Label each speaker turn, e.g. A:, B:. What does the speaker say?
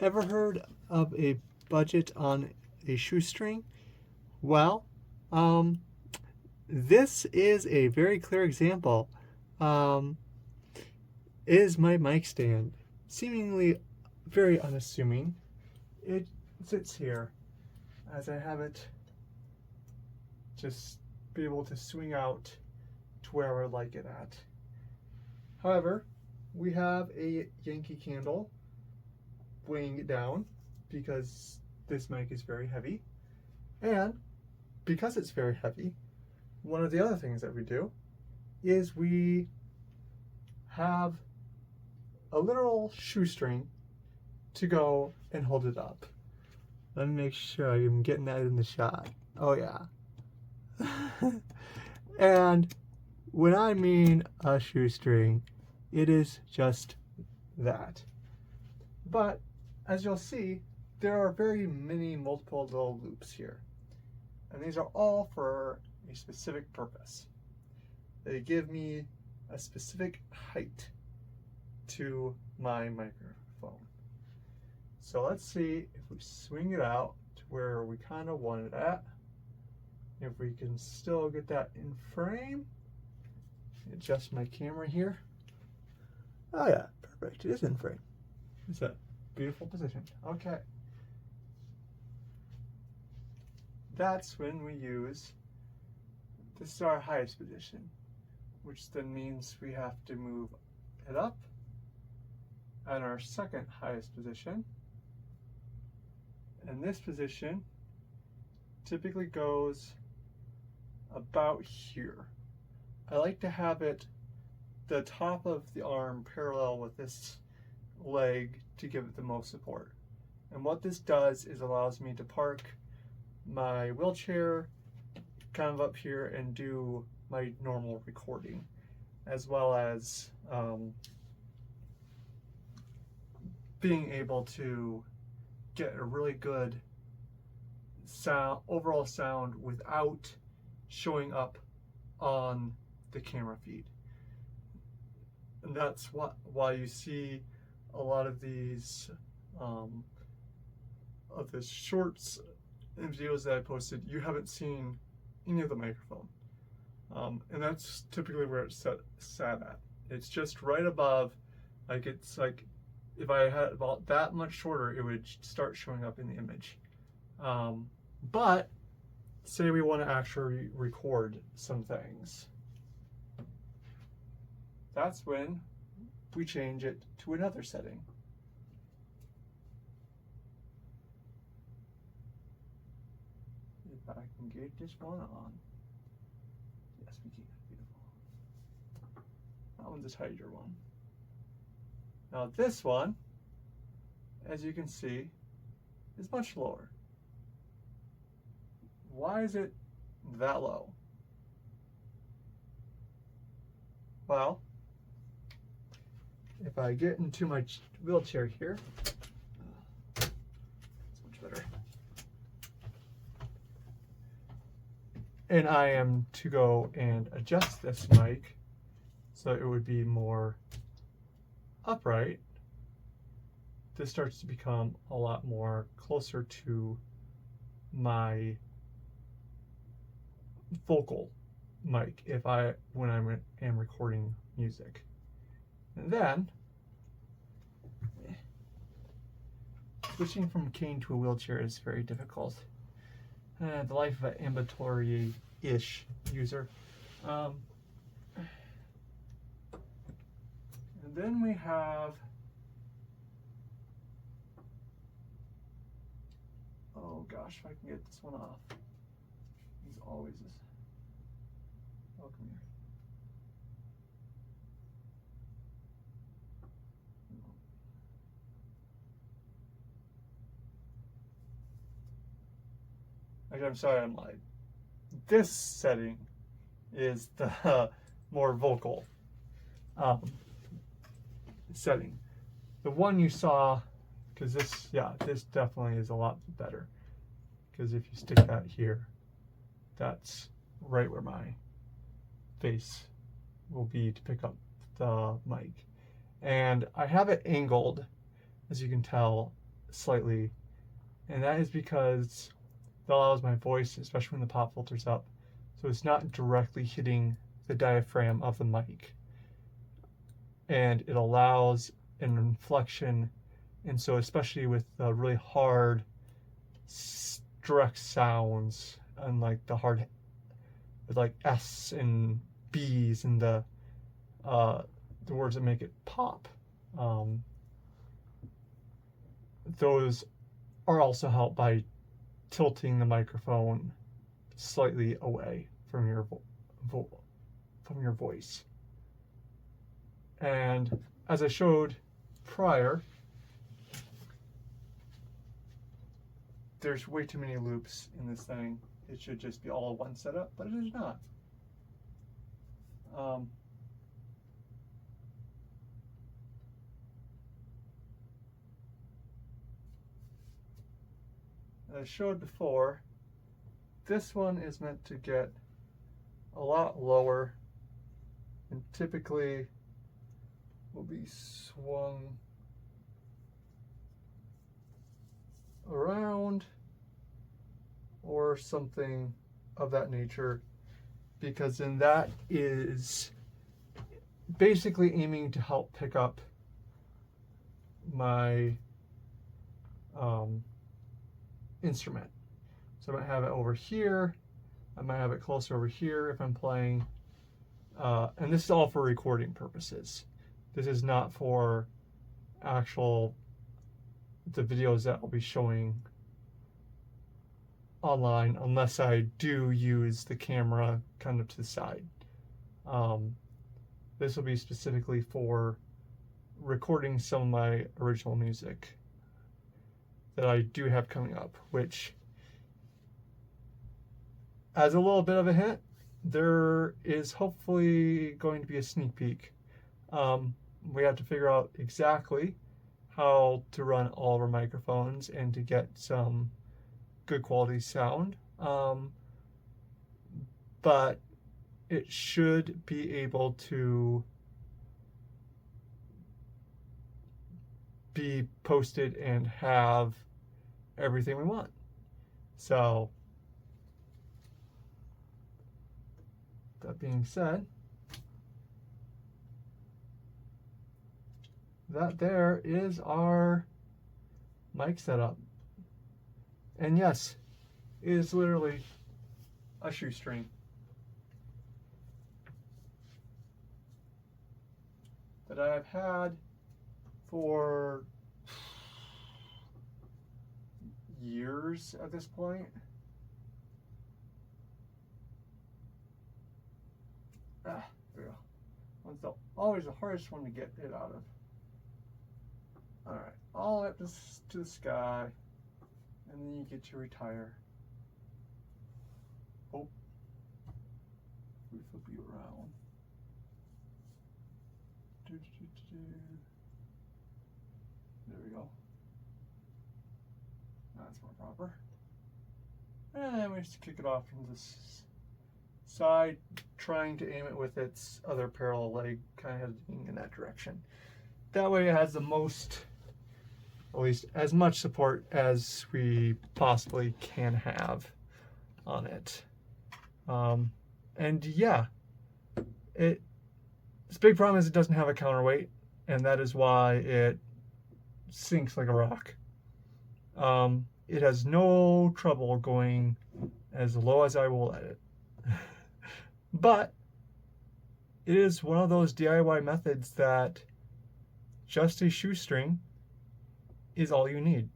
A: Ever heard of a budget on a shoestring? Well, um, this is a very clear example. Um, is my mic stand seemingly very unassuming? It sits here as I have it just be able to swing out to where I like it at. However, we have a Yankee Candle weighing it down because this mic is very heavy. And because it's very heavy, one of the other things that we do is we have a literal shoestring to go and hold it up. Let me make sure I'm getting that in the shot. Oh yeah. And when I mean a shoestring, it is just that. But as you'll see, there are very many multiple little loops here. And these are all for a specific purpose. They give me a specific height to my microphone. So let's see if we swing it out to where we kind of want it at. If we can still get that in frame. Adjust my camera here. Oh yeah, perfect. It is in frame. It's a beautiful position. Okay. That's when we use, this is our highest position, which then means we have to move it up. And our second highest position. And this position typically goes about here. I like to have it the top of the arm parallel with this leg to give it the most support. And what this does is allows me to park my wheelchair kind of up here and do my normal recording, as well as being able to get a really good sound, overall sound without showing up on the camera feed. And that's why you see a lot of these of the shorts and videos that I posted, you haven't seen any of the microphone. And that's typically where it's sat at. It's just right above, like it's like, if I had about that much shorter, it would start showing up in the image. But say we want to actually record some things. That's when we change it to another setting. If I can get this one on. Yes, we can. Beautiful. That one's a tighter one. Now this one, as you can see, is much lower. Why is it that low? Well, if I get into my wheelchair here, it's much better. And I am to go and adjust this mic so it would be more upright. This starts to become a lot more closer to my vocal mic when I am recording music. And then switching from a cane to a wheelchair is very difficult. The life of an ambulatory-ish user. And then we have, oh gosh, if I can get this one off. He's always this. Oh, come here. Actually, I'm sorry, I'm lying. This setting is the more vocal setting. The one you saw, because this definitely is a lot better. Because if you stick that here, that's right where my face will be to pick up the mic. And I have it angled, as you can tell, slightly, and that is because that allows my voice, especially when the pop filter's up, so it's not directly hitting the diaphragm of the mic, and it allows an inflection. And so especially with the really hard direct sounds, and like the hard with like S and B's and the words that make it pop, those are also helped by tilting the microphone slightly away from your voice. And as I showed prior, there's way too many loops in this thing. It should just be all one setup, but it is not. As I showed before, this one is meant to get a lot lower and typically will be swung around or something of that nature, because then that is basically aiming to help pick up my instrument. So I might have it over here, I might have it closer over here if I'm playing, and this is all for recording purposes. This is not for the videos that I'll be showing online, unless I do use the camera kind of to the side. This will be specifically for recording some of my original music that I do have coming up, which, as a little bit of a hint, there is hopefully going to be a sneak peek. We have to figure out exactly how to run all of our microphones and to get some good quality sound, but it should be able to be posted and have everything we want. So that being said, that there is our mic setup. And yes, it is literally a shoestring. That I've had for years at this point. There we go. One's always the hardest one to get it out of. Alright, all up to the sky, and then you get to retire. Oh, we flip you around. There we go. That's more proper. And then we just kick it off from this side, trying to aim it with its other parallel leg, kind of heading in that direction. That way it has the most, at least as much support as we possibly can have on it. And yeah, its big problem is it doesn't have a counterweight, and that is why it sinks like a rock. It has no trouble going as low as I will let it. But it is one of those DIY methods that just a shoestring is all you need.